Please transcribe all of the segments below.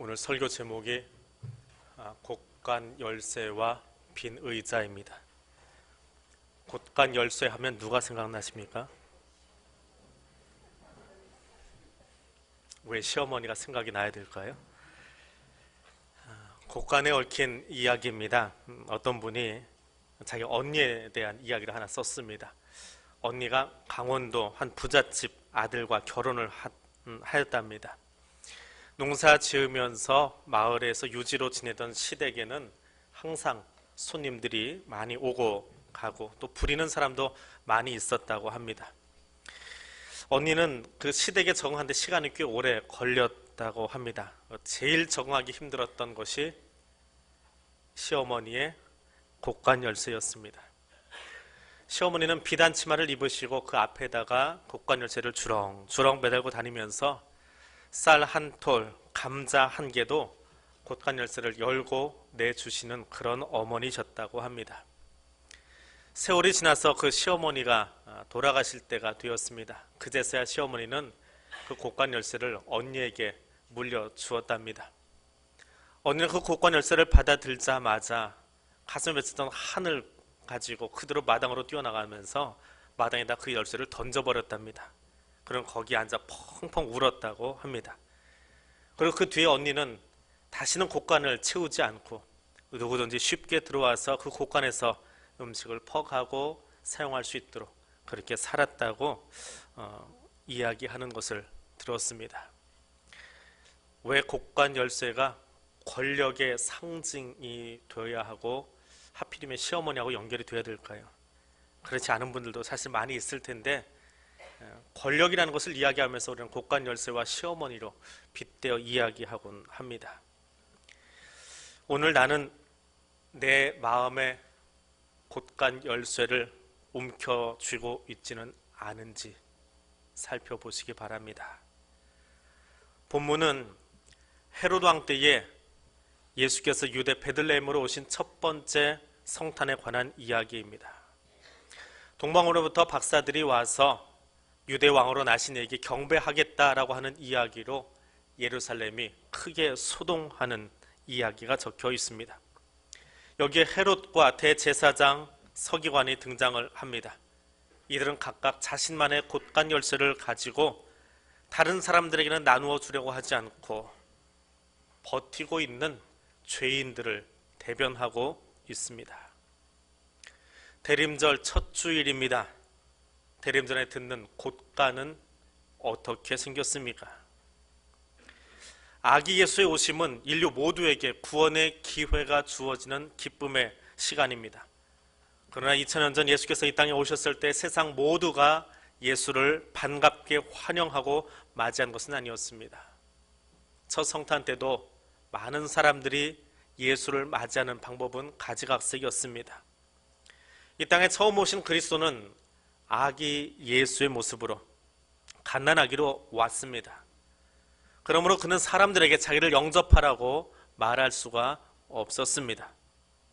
오늘 설교 제목이 곡간 열쇠와 빈 의자입니다. 곡간 열쇠 하면 누가 생각나십니까? 왜 시어머니가 생각이 나야 될까요? 곡간에 얽힌 이야기입니다. 어떤 분이 자기 언니에 대한 이야기를 하나 썼습니다. 언니가 강원도 한 부잣집 아들과 결혼을 하였답니다. 농사 지으면서 마을에서 유지로 지내던 시댁에는 항상 손님들이 많이 오고 가고 또 부리는 사람도 많이 있었다고 합니다. 언니는 그 시댁에 적응하는데 시간이 꽤 오래 걸렸다고 합니다. 제일 적응하기 힘들었던 것이 시어머니의 곡간 열쇠였습니다. 시어머니는 비단 치마를 입으시고 그 앞에다가 곡간 열쇠를 주렁주렁 매달고 다니면서 쌀 한 톨, 감자 한 개도 곡간 열쇠를 열고 내주시는 그런 어머니셨다고 합니다. 세월이 지나서 그 시어머니가 돌아가실 때가 되었습니다. 그제서야 시어머니는 그 곡간 열쇠를 언니에게 물려주었답니다. 언니는 그 곡간 열쇠를 받아들자마자 가슴에 맺혔던 한을 가지고 그대로 마당으로 뛰어나가면서 마당에다 그 열쇠를 던져버렸답니다. 그럼 거기 앉아 펑펑 울었다고 합니다. 그리고 그 뒤에 언니는 다시는 곡간을 채우지 않고 누구든지 쉽게 들어와서 그 곡간에서 음식을 퍽하고 사용할 수 있도록 그렇게 살았다고 이야기하는 것을 들었습니다. 왜 곡간 열쇠가 권력의 상징이 되어야 하고 하필이면 시어머니하고 연결이 되어야 될까요? 그렇지 않은 분들도 사실 많이 있을 텐데 권력이라는 것을 이야기하면서 우리는 곡간 열쇠와 시어머니로 빗대어 이야기하곤 합니다. 오늘 나는 내 마음의 곡간 열쇠를 움켜쥐고 있지는 않은지 살펴보시기 바랍니다. 본문은 헤롯 왕 때에 예수께서 유대 베들레헴으로 오신 첫 번째 성탄에 관한 이야기입니다. 동방으로부터 박사들이 와서 유대 왕으로 나신 이에게 경배하겠다라고 하는 이야기로 예루살렘이 크게 소동하는 이야기가 적혀 있습니다. 여기에 헤롯과 대제사장 서기관이 등장을 합니다. 이들은 각각 자신만의 곡간 열쇠를 가지고 다른 사람들에게는 나누어 주려고 하지 않고 버티고 있는 죄인들을 대변하고 있습니다. 대림절 첫 주일입니다. 대림절에 듣는 곡간은 어떻게 생겼습니까? 아기 예수의 오심은 인류 모두에게 구원의 기회가 주어지는 기쁨의 시간입니다. 그러나 2000년 전 예수께서 이 땅에 오셨을 때 세상 모두가 예수를 반갑게 환영하고 맞이한 것은 아니었습니다. 첫 성탄 때도 많은 사람들이 예수를 맞이하는 방법은 가지각색이었습니다. 이 땅에 처음 오신 그리스도는 아기 예수의 모습으로 갓난아기로 왔습니다. 그러므로 그는 사람들에게 자기를 영접하라고 말할 수가 없었습니다.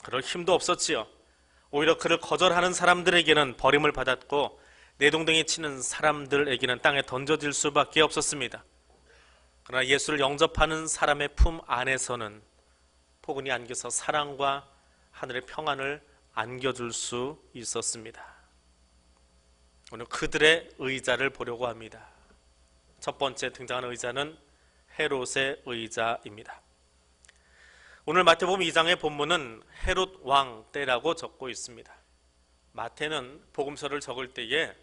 그럴 힘도 없었지요. 오히려 그를 거절하는 사람들에게는 버림을 받았고 내동댕이 치는 사람들에게는 땅에 던져질 수밖에 없었습니다. 그러나 예수를 영접하는 사람의 품 안에서는 포근히 안겨서 사랑과 하늘의 평안을 안겨줄 수 있었습니다. 오늘 그들의 의자를 보려고 합니다. 첫 번째 등장하는 의자는 헤롯의 의자입니다. 오늘 마태복음 2장의 본문은 헤롯 왕 때라고 적고 있습니다. 마태는 복음서를 적을 때에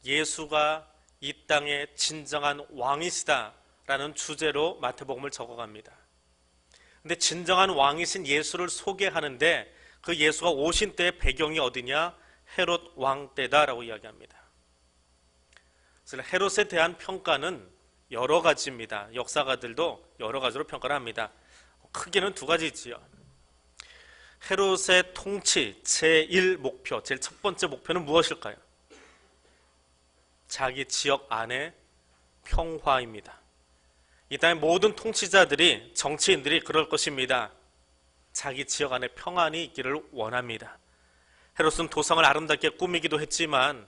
예수가 이 땅의 진정한 왕이시다라는 주제로 마태복음을 적어갑니다. 근데 진정한 왕이신 예수를 소개하는데 그 예수가 오신 때의 배경이 어디냐? 헤롯 왕 때다라고 이야기합니다. 그래서 헤롯에 대한 평가는 여러 가지입니다. 역사가들도 여러 가지로 평가를 합니다. 크게는 두 가지지요. 헤롯의 통치 제1 목표, 제일 첫 번째 목표는 무엇일까요? 자기 지역 안의 평화입니다. 이 땅의 모든 통치자들이, 정치인들이 그럴 것입니다. 자기 지역 안에 평안이 있기를 원합니다. 헤롯은 도성을 아름답게 꾸미기도 했지만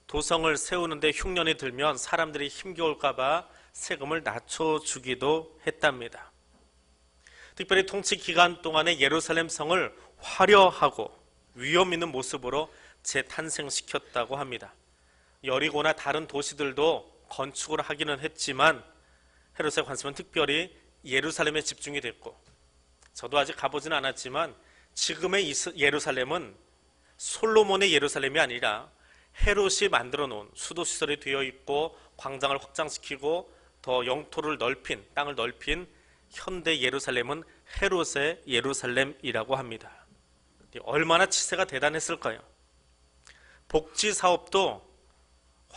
도성을 세우는데 흉년이 들면 사람들이 힘겨울까 봐 세금을 낮춰주기도 했답니다. 특별히 통치 기간 동안에 예루살렘 성을 화려하고 위험 있는 모습으로 재탄생시켰다고 합니다. 여리고나 다른 도시들도 건축을 하기는 했지만 헤롯의 관심은 특별히 예루살렘에 집중이 됐고, 저도 아직 가보지는 않았지만 지금의 예루살렘은 솔로몬의 예루살렘이 아니라 헤롯이 만들어 놓은 수도시설이 되어 있고 광장을 확장시키고 더 영토를 넓힌, 땅을 넓힌 현대 예루살렘은 헤롯의 예루살렘이라고 합니다. 얼마나 치세가 대단했을까요? 복지 사업도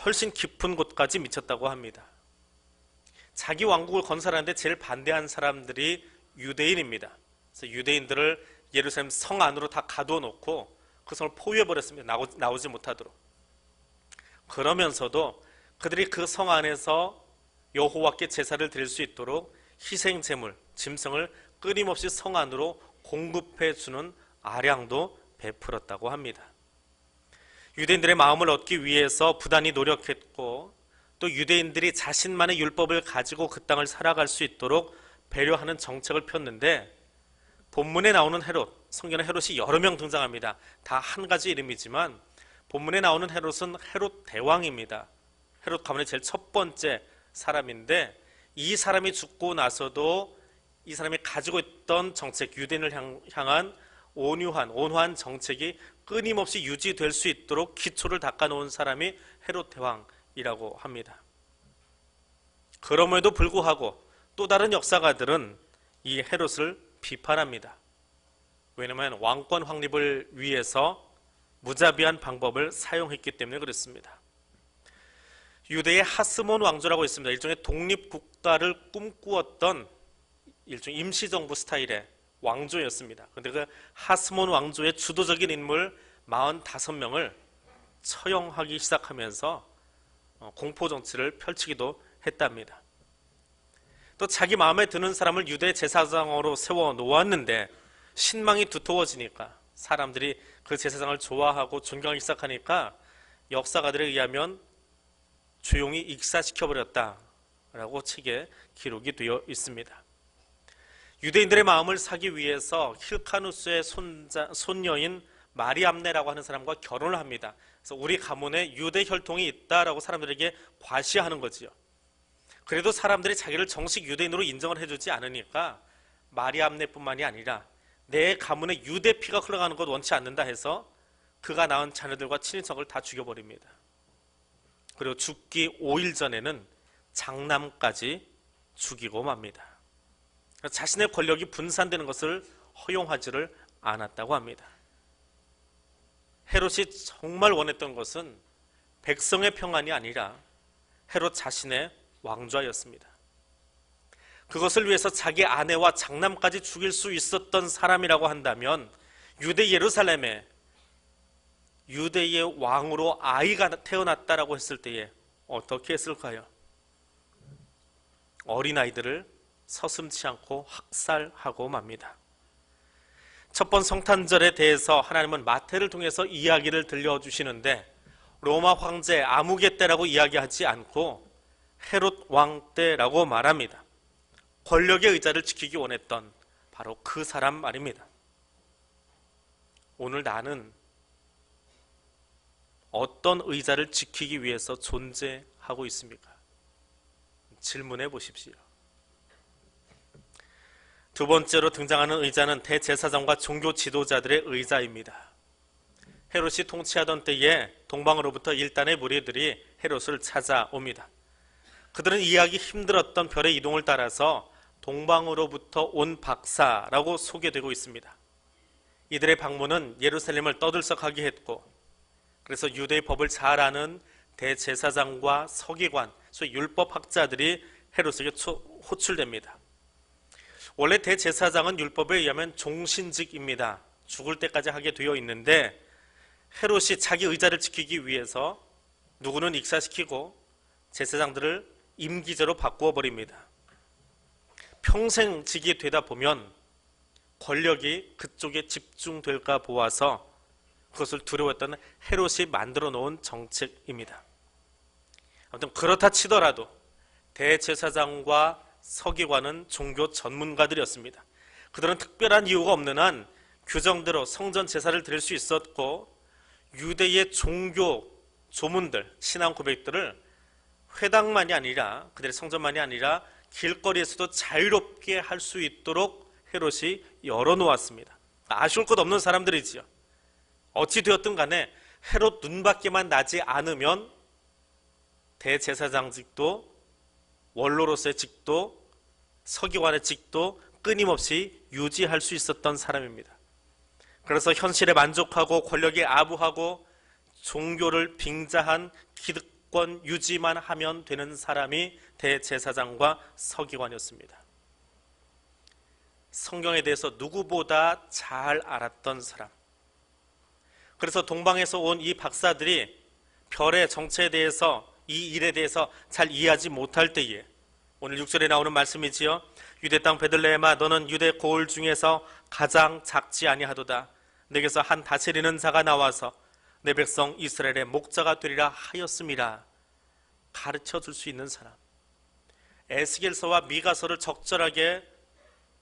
훨씬 깊은 곳까지 미쳤다고 합니다. 자기 왕국을 건설하는데 제일 반대한 사람들이 유대인입니다. 그래서 유대인들을 예루살렘 성 안으로 다 가두어 놓고 그 성을 포위해버렸습니다. 나오지 못하도록. 그러면서도 그들이 그 성 안에서 여호와께 제사를 드릴 수 있도록 희생제물, 짐승을 끊임없이 성 안으로 공급해 주는 아량도 베풀었다고 합니다. 유대인들의 마음을 얻기 위해서 부단히 노력했고, 또 유대인들이 자신만의 율법을 가지고 그 땅을 살아갈 수 있도록 배려하는 정책을 폈는데, 본문에 나오는 헤롯, 성경에 헤롯이 여러 명 등장합니다. 다 한 가지 이름이지만 본문에 나오는 헤롯은 헤롯 대왕입니다. 헤롯 가문의 제일 첫 번째 사람인데, 이 사람이 죽고 나서도 이 사람이 가지고 있던 정책, 유대인을 향한 온화한 정책이 끊임없이 유지될 수 있도록 기초를 닦아놓은 사람이 헤롯 대왕이라고 합니다. 그럼에도 불구하고 또 다른 역사가들은 이 헤롯을 비판합니다. 왜냐하면 왕권 확립을 위해서 무자비한 방법을 사용했기 때문에 그렇습니다. 유대의 하스몬 왕조라고 있습니다. 일종의 독립국가를 꿈꾸었던 일종의 임시정부 스타일의 왕조였습니다. 그런데 그 하스몬 왕조의 주도적인 인물 45명을 처형하기 시작하면서 공포정치를 펼치기도 했답니다. 또 자기 마음에 드는 사람을 유대 제사장으로 세워 놓았는데 신망이 두터워지니까, 사람들이 그 제사장을 좋아하고 존경하기 시작하니까 역사가들에 의하면 조용히 익사시켜버렸다라고 책에 기록이 되어 있습니다. 유대인들의 마음을 사기 위해서 힐카누스의 손녀인 마리암네라고 하는 사람과 결혼을 합니다. 그래서 우리 가문에 유대 혈통이 있다라고 사람들에게 과시하는 거지요. 그래도 사람들이 자기를 정식 유대인으로 인정을 해주지 않으니까 마리암네뿐만이 아니라 내 가문에 유대 피가 흘러가는 것 원치 않는다 해서 그가 낳은 자녀들과 친인척을 다 죽여버립니다. 그리고 죽기 5일 전에는 장남까지 죽이고 맙니다. 자신의 권력이 분산되는 것을 허용하지를 않았다고 합니다. 헤롯이 정말 원했던 것은 백성의 평안이 아니라 헤롯 자신의 왕좌였습니다. 그것을 위해서 자기 아내와 장남까지 죽일 수 있었던 사람이라고 한다면 유대 예루살렘에 유대의 왕으로 아이가 태어났다라고 했을 때에 어떻게 했을까요? 어린아이들을 서슴지 않고 학살하고 맙니다. 첫 번 성탄절에 대해서 하나님은 마태를 통해서 이야기를 들려주시는데 로마 황제 아무개 때라고 이야기하지 않고 헤롯 왕 때라고 말합니다. 권력의 의자를 지키기 원했던 바로 그 사람 말입니다. 오늘 나는 어떤 의자를 지키기 위해서 존재하고 있습니까? 질문해 보십시오. 두 번째로 등장하는 의자는 대제사장과 종교 지도자들의 의자입니다. 헤롯이 통치하던 때에 동방으로부터 일단의 무리들이 헤롯을 찾아옵니다. 그들은 이해하기 힘들었던 별의 이동을 따라서 동방으로부터 온 박사라고 소개되고 있습니다. 이들의 방문은 예루살렘을 떠들썩하게 했고, 그래서 유대의 법을 잘 아는 대제사장과 서기관, 소위 율법학자들이 헤롯에게 호출됩니다. 원래 대제사장은 율법에 의하면 종신직입니다. 죽을 때까지 하게 되어 있는데 헤롯이 자기 의자를 지키기 위해서 누구는 익사시키고 제사장들을 임기제로 바꾸어 버립니다. 평생 직이 되다 보면 권력이 그쪽에 집중될까 보아서 그것을 두려워했던 헤롯이 만들어 놓은 정책입니다. 아무튼 그렇다 치더라도 대제사장과 서기관은 종교 전문가들이었습니다. 그들은 특별한 이유가 없는 한 규정대로 성전 제사를 드릴 수 있었고, 유대의 종교 조문들, 신앙 고백들을 회당만이 아니라, 그들의 성전만이 아니라 길거리에서도 자유롭게 할 수 있도록 헤롯이 열어놓았습니다. 아쉬울 것 없는 사람들이지요. 어찌 되었든 간에 헤롯 눈밖에만 나지 않으면 대제사장직도, 원로로서의 직도, 서기관의 직도 끊임없이 유지할 수 있었던 사람입니다. 그래서 현실에 만족하고 권력에 아부하고 종교를 빙자한 기득권 유지만 하면 되는 사람이 대제사장과 서기관이었습니다. 성경에 대해서 누구보다 잘 알았던 사람. 그래서 동방에서 온 이 박사들이 별의 정체에 대해서, 이 일에 대해서 잘 이해하지 못할 때에 오늘 6절에 나오는 말씀이지요. 유대 땅 베들레헴아, 너는 유대 고을 중에서 가장 작지 아니하도다. 내게서 한 다스리는 자가 나와서 내 백성 이스라엘의 목자가 되리라 하였음이라. 가르쳐 줄 수 있는 사람. 에스겔서와 미가서를 적절하게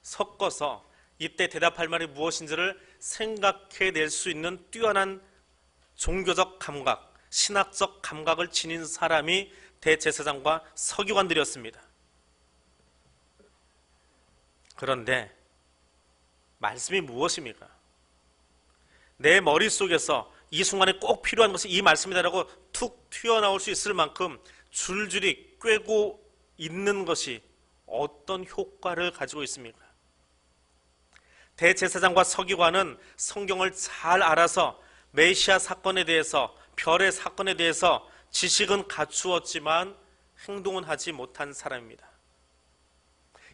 섞어서 이때 대답할 말이 무엇인지를 생각해낼 수 있는 뛰어난 종교적 감각, 신학적 감각을 지닌 사람이 대제사장과 서기관들이었습니다. 그런데 말씀이 무엇입니까? 내 머릿속에서 이 순간에 꼭 필요한 것이 이 말씀이다라고 툭 튀어나올 수 있을 만큼 줄줄이 꿰고 있는 것이 어떤 효과를 가지고 있습니까? 대제사장과 서기관은 성경을 잘 알아서 메시아 사건에 대해서, 별의 사건에 대해서 지식은 갖추었지만 행동은 하지 못한 사람입니다.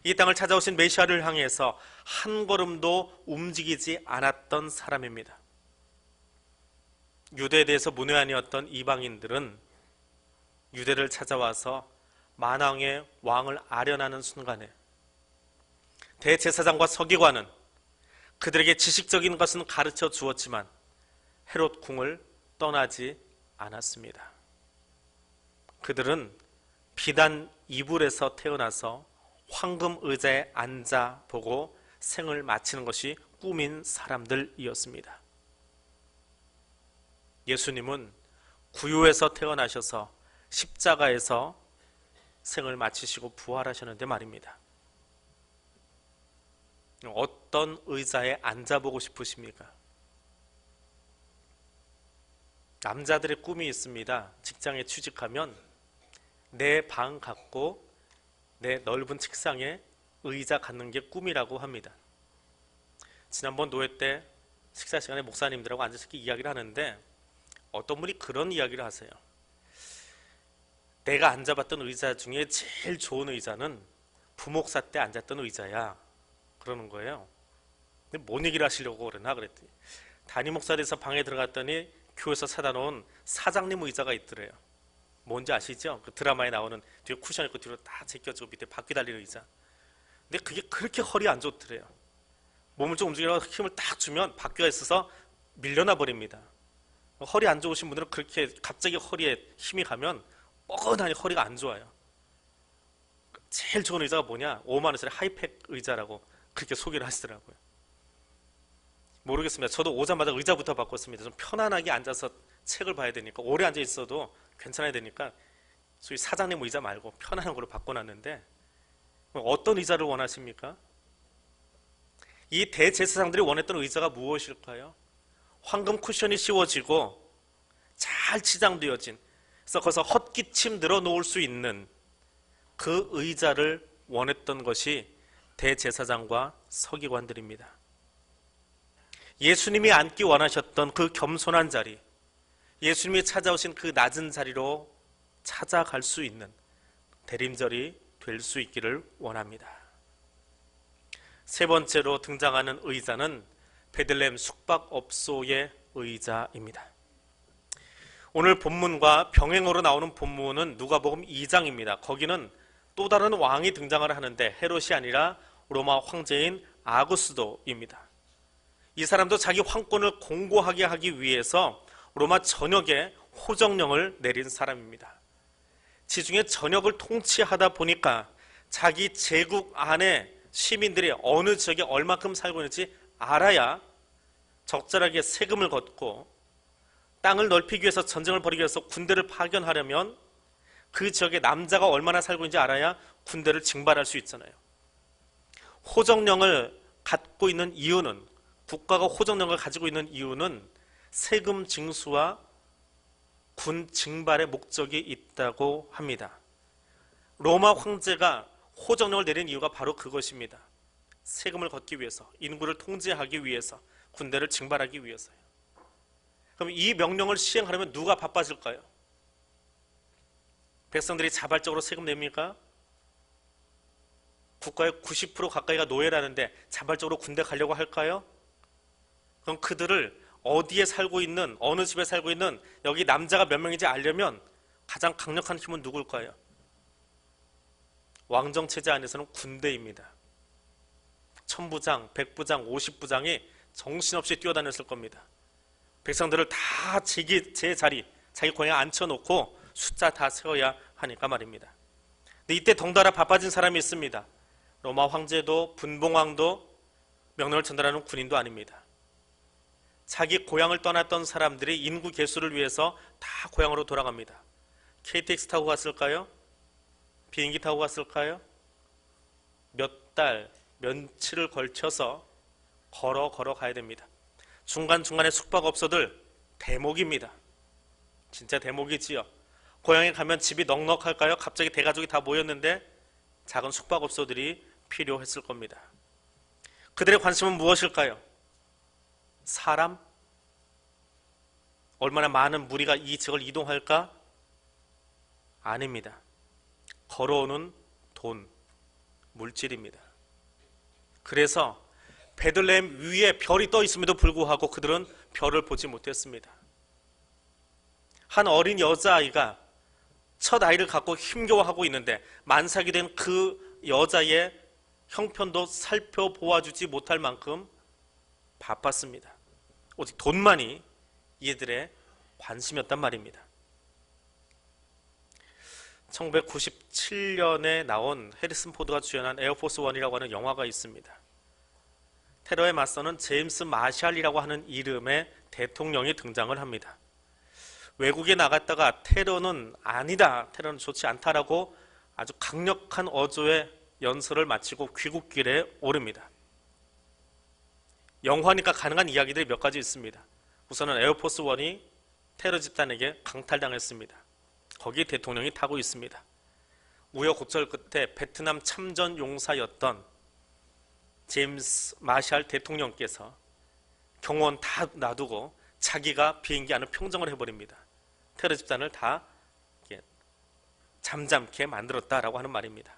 이 땅을 찾아오신 메시아를 향해서 한 걸음도 움직이지 않았던 사람입니다. 유대에 대해서 문외한이었던 이방인들은 유대를 찾아와서 만왕의 왕을 아련하는 순간에 대제사장과 서기관은 그들에게 지식적인 것은 가르쳐 주었지만 헤롯 궁을 떠나지 않았습니다. 그들은 비단 이불에서 태어나서 황금 의자에 앉아 보고 생을 마치는 것이 꿈인 사람들이었습니다. 예수님은 구유에서 태어나셔서 십자가에서 생을 마치시고 부활하셨는데 말입니다. 어떤 의자에 앉아보고 싶으십니까? 남자들의 꿈이 있습니다. 직장에 취직하면 내 방 갖고 내 넓은 책상에 의자 갖는 게 꿈이라고 합니다. 지난번 노회 때 식사 시간에 목사님들하고 앉아서 이렇게 이야기를 하는데 어떤 분이 그런 이야기를 하세요. 내가 앉아봤던 의자 중에 제일 좋은 의자는 부목사 때 앉았던 의자야. 그러는 거예요. 근데 뭔 얘기를 하시려고 그러나 그랬더니 담임 목사에 대해서 방에 들어갔더니 교회에서 사다 놓은 사장님 의자가 있더래요. 뭔지 아시죠? 그 드라마에 나오는 뒤에 쿠션 있고 뒤로 다 제껴지고 밑에 바퀴 달리는 의자. 근데 그게 그렇게 허리 안 좋더래요. 몸을 좀 움직이려고 힘을 딱 주면 바퀴가 있어서 밀려나 버립니다. 허리 안 좋으신 분들은 그렇게 갑자기 허리에 힘이 가면 뻐근하니 허리가 안 좋아요. 제일 좋은 의자가 뭐냐? 5만 원짜리 하이팩 의자라고 그렇게 소개를 하시더라고요. 모르겠습니다. 저도 오자마자 의자부터 바꿨습니다. 좀 편안하게 앉아서 책을 봐야 되니까, 오래 앉아 있어도 괜찮아야 되니까 소위 사장님 의자 말고 편안한 걸로 바꿔놨는데, 어떤 의자를 원하십니까? 이 대제사장들이 원했던 의자가 무엇일까요? 황금 쿠션이 씌워지고 잘 치장되어진, 그래서 거기서 헛기침 늘어놓을 수 있는 그 의자를 원했던 것이 대제사장과 서기관들입니다. 예수님이 앉기 원하셨던 그 겸손한 자리, 예수님이 찾아오신 그 낮은 자리로 찾아갈 수 있는 대림절이 될 수 있기를 원합니다. 세 번째로 등장하는 의자는 베들레헴 숙박업소의 의자입니다. 오늘 본문과 병행으로 나오는 본문은 누가복음 2장입니다. 거기는 또 다른 왕이 등장을 하는데 헤롯이 아니라 로마 황제인 아구스도입니다. 이 사람도 자기 황권을 공고하게 하기 위해서 로마 전역에 호정령을 내린 사람입니다. 지중해 전역을 통치하다 보니까 자기 제국 안에 시민들이 어느 지역에 얼마큼 살고 있는지 알아야 적절하게 세금을 걷고, 땅을 넓히기 위해서 전쟁을 벌이기 위해서 군대를 파견하려면 그 지역에 남자가 얼마나 살고 있는지 알아야 군대를 징발할 수 있잖아요. 호정령을 갖고 있는 이유는, 국가가 호정령을 가지고 있는 이유는 세금 징수와 군 징발의 목적이 있다고 합니다. 로마 황제가 호정령을 내린 이유가 바로 그것입니다. 세금을 걷기 위해서, 인구를 통제하기 위해서, 군대를 징발하기 위해서요. 그럼 이 명령을 시행하려면 누가 바빠질까요? 백성들이 자발적으로 세금 냅니까? 국가의 90% 가까이가 노예라는데 자발적으로 군대 가려고 할까요? 그럼 그들을 어디에 살고 있는, 어느 집에 살고 있는, 여기 남자가 몇 명인지 알려면 가장 강력한 힘은 누굴까요? 왕정체제 안에서는 군대입니다. 천부장, 백부장, 50부장이 정신없이 뛰어다녔을 겁니다. 백성들을 다 제 자리, 자기 고향에 앉혀놓고 숫자 다 세워야 하니까 말입니다. 근데 이때 덩달아 바빠진 사람이 있습니다. 로마 황제도 분봉왕도 명령을 전달하는 군인도 아닙니다. 자기 고향을 떠났던 사람들이 인구 개수를 위해서 다 고향으로 돌아갑니다. KTX 타고 갔을까요? 비행기 타고 갔을까요? 몇 달, 며칠을 걸쳐서 걸어 가야 됩니다. 중간중간에 숙박업소들 대목입니다. 진짜 대목이지요. 고향에 가면 집이 넉넉할까요? 갑자기 대가족이 다 모였는데 작은 숙박업소들이 필요했을 겁니다. 그들의 관심은 무엇일까요? 사람? 얼마나 많은 무리가 이 지역을 이동할까? 아닙니다. 걸어오는 돈, 물질입니다. 그래서 베들레헴 위에 별이 떠 있음에도 불구하고 그들은 별을 보지 못했습니다. 한 어린 여자아이가 첫 아이를 갖고 힘겨워하고 있는데 만삭이 된 그 여자의 형편도 살펴보아주지 못할 만큼 바빴습니다. 오직 돈만이 이들의 관심이었단 말입니다. 1997년에 나온 해리슨 포드가 주연한 에어포스 원이라고 하는 영화가 있습니다. 테러에 맞서는 제임스 마샬이라고 하는 이름의 대통령이 등장을 합니다. 외국에 나갔다가 테러는 아니다, 테러는 좋지 않다라고 아주 강력한 어조의 연설을 마치고 귀국길에 오릅니다. 영화니까 가능한 이야기들이 몇 가지 있습니다. 우선은 에어포스 원이 테러 집단에게 강탈당했습니다. 거기에 대통령이 타고 있습니다. 우여곡절 끝에 베트남 참전 용사였던 제임스 마샬 대통령께서 경호원 다 놔두고 자기가 비행기 안을 평정을 해버립니다. 테러 집단을 다 잠잠케 만들었다라고 하는 말입니다.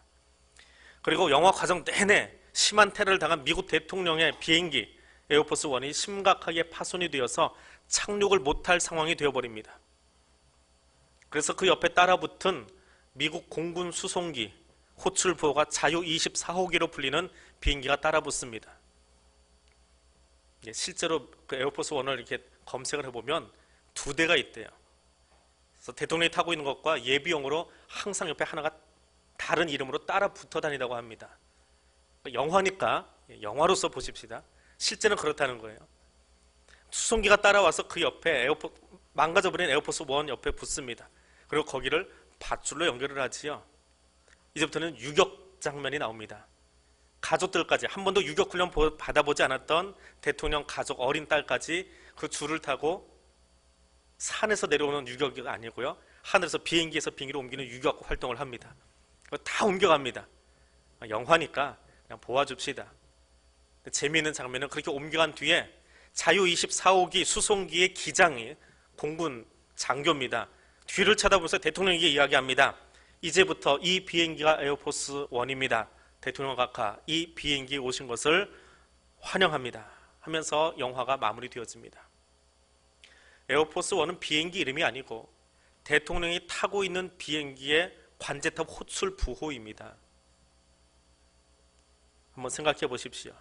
그리고 영화 과정 내내 심한 테러를 당한 미국 대통령의 비행기 에어포스 원이 심각하게 파손이 되어서 착륙을 못할 상황이 되어버립니다. 그래서 그 옆에 따라붙은 미국 공군 수송기 호출보호가 자유 24호기로 불리는 비행기가 따라붙습니다. 실제로 그 에어포스 원을 이렇게 검색을 해보면 2대가 있대요. 그래서 대통령이 타고 있는 것과 예비용으로 항상 옆에 하나가 다른 이름으로 따라 붙어 다니다고 합니다. 영화니까 영화로서 보십시다. 실제는 그렇다는 거예요. 수송기가 따라와서 그 옆에 망가져버린 에어포스 원 옆에 붙습니다. 그리고 거기를 밧줄로 연결을 하지요. 이제부터는 유격 장면이 나옵니다. 가족들까지 한 번도 유격 훈련 받아보지 않았던 대통령 가족 어린 딸까지 그 줄을 타고 산에서 내려오는 유격이 아니고요. 하늘에서 비행기에서 비행기로 옮기는 유격 활동을 합니다. 다 옮겨갑니다. 영화니까 그냥 보아줍시다. 재미있는 장면은 그렇게 옮겨간 뒤에 자유 24호기 수송기의 기장이 공군 장교입니다. 뒤를 쳐다보면서 대통령에게 이야기합니다. 이제부터 이 비행기가 에어포스 원입니다. 대통령 각하, 이 비행기에 오신 것을 환영합니다. 하면서 영화가 마무리되어집니다. 에어포스 원은 비행기 이름이 아니고 대통령이 타고 있는 비행기의 관제탑 호출 부호입니다. 한번 생각해 보십시오.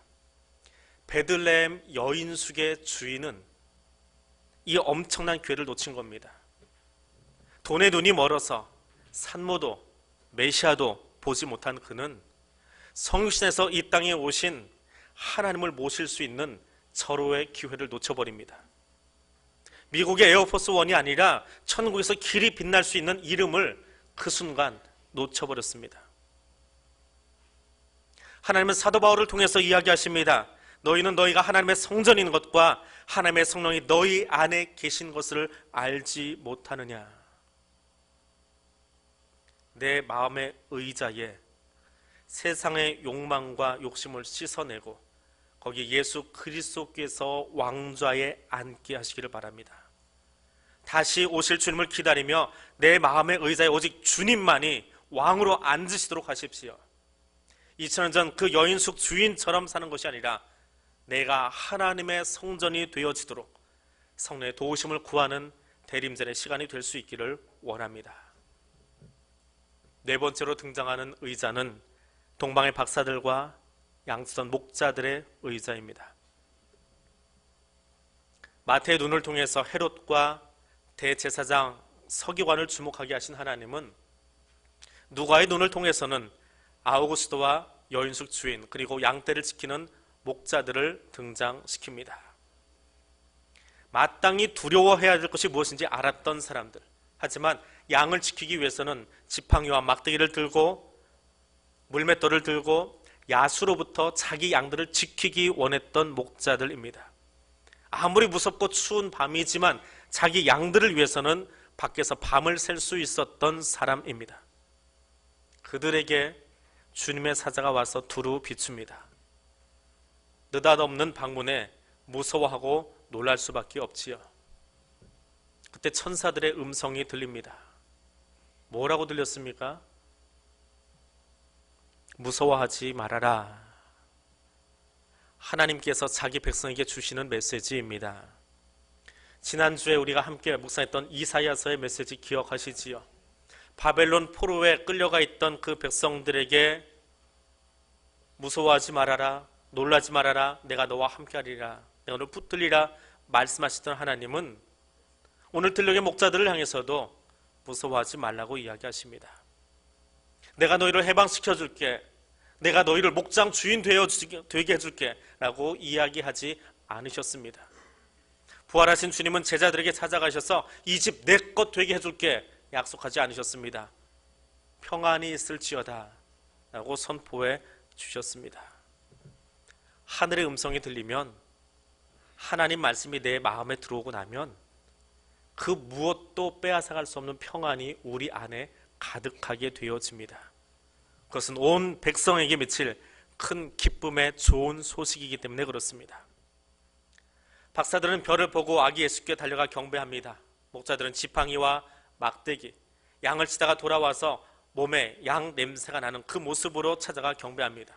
베들레헴 여인숙의 주인은 이 엄청난 기회를 놓친 겁니다. 돈의 눈이 멀어서 산모도 메시아도 보지 못한 그는 성육신에서 이 땅에 오신 하나님을 모실 수 있는 절호의 기회를 놓쳐버립니다. 미국의 에어포스 원이 아니라 천국에서 길이 빛날 수 있는 이름을 그 순간 놓쳐버렸습니다. 하나님은 사도 바울을 통해서 이야기하십니다. 너희는 너희가 하나님의 성전인 것과 하나님의 성령이 너희 안에 계신 것을 알지 못하느냐. 내 마음의 의자에 세상의 욕망과 욕심을 씻어내고 거기 예수 그리스도께서 왕좌에 앉게 하시기를 바랍니다. 다시 오실 주님을 기다리며 내 마음의 의자에 오직 주님만이 왕으로 앉으시도록 하십시오. 2000년 전 그 여인숙 주인처럼 사는 것이 아니라 내가 하나님의 성전이 되어지도록 성령의 도우심을 구하는 대림전의 시간이 될 수 있기를 원합니다. 네 번째로 등장하는 의자는 동방의 박사들과 양치던 목자들의 의자입니다. 마태의 눈을 통해서 헤롯과 대제사장 서기관을 주목하게 하신 하나님은 누가의 눈을 통해서는 아우구스도와 여인숙 주인 그리고 양떼를 지키는 목자들을 등장시킵니다. 마땅히 두려워해야 될 것이 무엇인지 알았던 사람들, 하지만 양을 지키기 위해서는 지팡이와 막대기를 들고 물맷돌을 들고 야수로부터 자기 양들을 지키기 원했던 목자들입니다. 아무리 무섭고 추운 밤이지만 자기 양들을 위해서는 밖에서 밤을 샐 수 있었던 사람입니다. 그들에게 주님의 사자가 와서 두루 비춥니다. 느닷없는 방문에 무서워하고 놀랄 수밖에 없지요. 그때 천사들의 음성이 들립니다. 뭐라고 들렸습니까? 무서워하지 말아라. 하나님께서 자기 백성에게 주시는 메시지입니다. 지난주에 우리가 함께 묵상했던 이사야서의 메시지 기억하시지요? 바벨론 포로에 끌려가 있던 그 백성들에게 무서워하지 말아라, 놀라지 말아라, 내가 너와 함께하리라, 내가 너를 붙들리라 말씀하시던 하나님은 오늘 들녘의 목자들을 향해서도 무서워하지 말라고 이야기하십니다. 내가 너희를 해방시켜 줄게, 내가 너희를 목장 주인 되게 해줄게 라고 이야기하지 않으셨습니다. 부활하신 주님은 제자들에게 찾아가셔서 이 집 내 것 되게 해줄게 약속하지 않으셨습니다. 평안이 있을지어다 라고 선포해 주셨습니다. 하늘의 음성이 들리면, 하나님 말씀이 내 마음에 들어오고 나면 그 무엇도 빼앗아갈 수 없는 평안이 우리 안에 가득하게 되어집니다. 그것은 온 백성에게 미칠 큰 기쁨의 좋은 소식이기 때문에 그렇습니다. 박사들은 별을 보고 아기 예수께 달려가 경배합니다. 목자들은 지팡이와 막대기, 양을 치다가 돌아와서 몸에 양 냄새가 나는 그 모습으로 찾아가 경배합니다.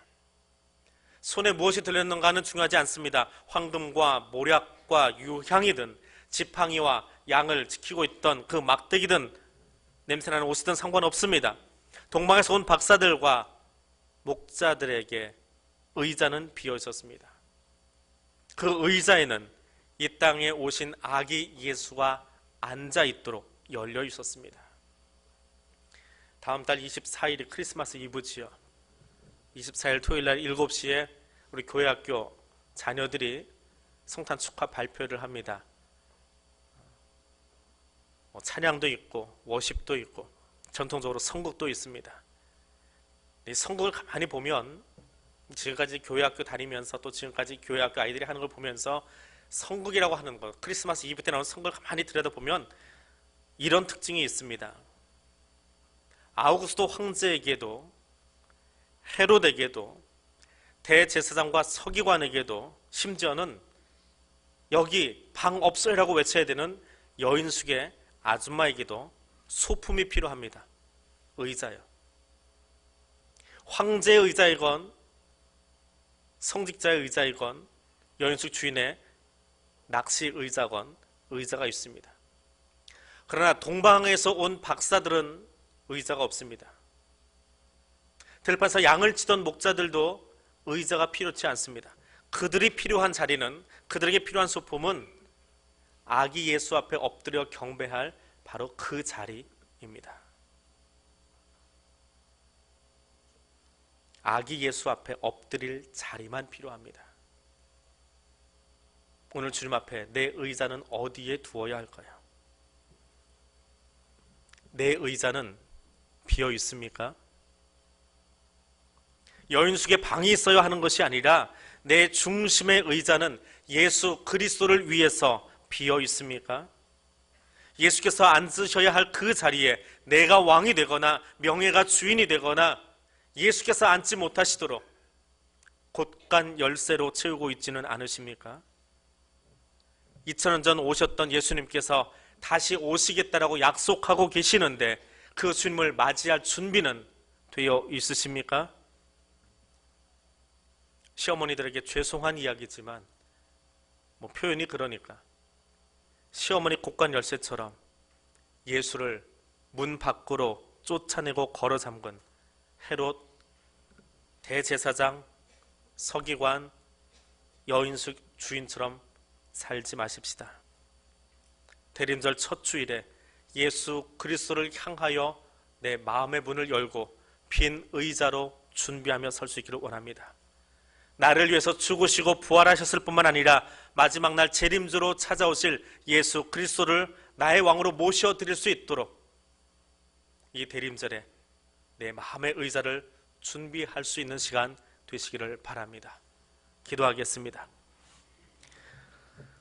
손에 무엇이 들렸는가는 중요하지 않습니다. 황금과 모략과 유향이든 지팡이와 양을 지키고 있던 그 막대기든 냄새나는 옷이든 상관없습니다. 동방에서 온 박사들과 목자들에게 의자는 비어 있었습니다. 그 의자에는 이 땅에 오신 아기 예수가 앉아 있도록 열려 있었습니다. 다음 달 24일이 크리스마스 이브지요. 24일 토요일 날 7시에 우리 교회학교 자녀들이 성탄 축하 발표를 합니다. 찬양도 있고 워십도 있고 전통적으로 선곡도 있습니다. 이 선곡을 가만히 보면 지금까지 교회학교 다니면서 또 지금까지 교회학교 아이들이 하는 걸 보면서 선곡이라고 하는 것, 크리스마스 이브 때 나오는 선곡을 가만히 들여다보면 이런 특징이 있습니다. 아우구스도 황제에게도 헤롯에게도 대제사장과 서기관에게도 심지어는 여기 방 없어요라고 외쳐야 되는 여인숙의 아줌마에게도 소품이 필요합니다. 의자요. 황제의 의자이건 성직자의 의자이건 여인숙 주인의 낚시 의자건 의자가 있습니다. 그러나 동방에서 온 박사들은 의자가 없습니다. 들판에서 양을 치던 목자들도 의자가 필요치 않습니다. 그들이 필요한 자리는, 그들에게 필요한 소품은 아기 예수 앞에 엎드려 경배할 바로 그 자리입니다. 아기 예수 앞에 엎드릴 자리만 필요합니다. 오늘 주님 앞에 내 의자는 어디에 두어야 할까요? 내 의자는 비어 있습니까? 여인숙에 방이 있어야 하는 것이 아니라 내 중심의 의자는 예수 그리스도를 위해서 비어 있습니까? 예수께서 앉으셔야 할 그 자리에 내가 왕이 되거나 명예가 주인이 되거나 예수께서 앉지 못하시도록 곳간 열쇠로 채우고 있지는 않으십니까? 2000년 전 오셨던 예수님께서 다시 오시겠다라고 약속하고 계시는데 그 주님을 맞이할 준비는 되어 있으십니까? 시어머니들에게 죄송한 이야기지만 표현이 그러니까 시어머니 곳간 열쇠처럼 예수를 문 밖으로 쫓아내고 걸어 잠근 헤롯, 대제사장, 서기관, 여인숙 주인처럼 살지 마십시다. 대림절 첫 주일에 예수 그리스도를 향하여 내 마음의 문을 열고 빈 의자로 준비하며 설 수 있기를 원합니다. 나를 위해서 죽으시고 부활하셨을 뿐만 아니라 마지막 날 재림주로 찾아오실 예수 그리스도를 나의 왕으로 모셔드릴 수 있도록 이 대림절에 내 마음의 의자를 준비할 수 있는 시간 되시기를 바랍니다. 기도하겠습니다.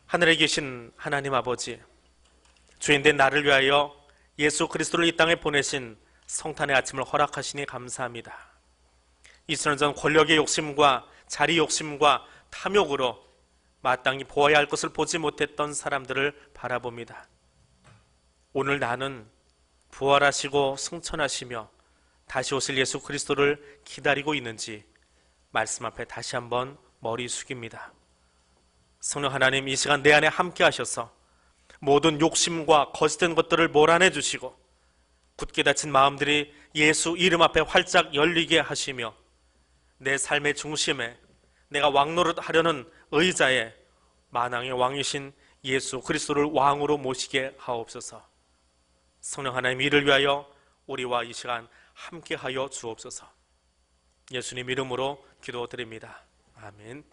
하늘에 계신 하나님 아버지, 주인된 나를 위하여 예수 그리스도를 이 땅에 보내신 성탄의 아침을 허락하시니 감사합니다. 2000년 전 권력의 욕심과 자리 욕심과 탐욕으로 마땅히 보아야 할 것을 보지 못했던 사람들을 바라봅니다. 오늘 나는 부활하시고 승천하시며 다시 오실 예수 그리스도를 기다리고 있는지 말씀 앞에 다시 한번 머리 숙입니다. 성령 하나님, 이 시간 내 안에 함께 하셔서 모든 욕심과 거짓된 것들을 몰아내 주시고 굳게 닫힌 마음들이 예수 이름 앞에 활짝 열리게 하시며 내 삶의 중심에 내가 왕노릇하려는 의자에 만왕의 왕이신 예수 그리스도를 왕으로 모시게 하옵소서. 성령 하나님, 이를 위하여 우리와 이 시간 함께하여 주옵소서. 예수님 이름으로 기도드립니다. 아멘.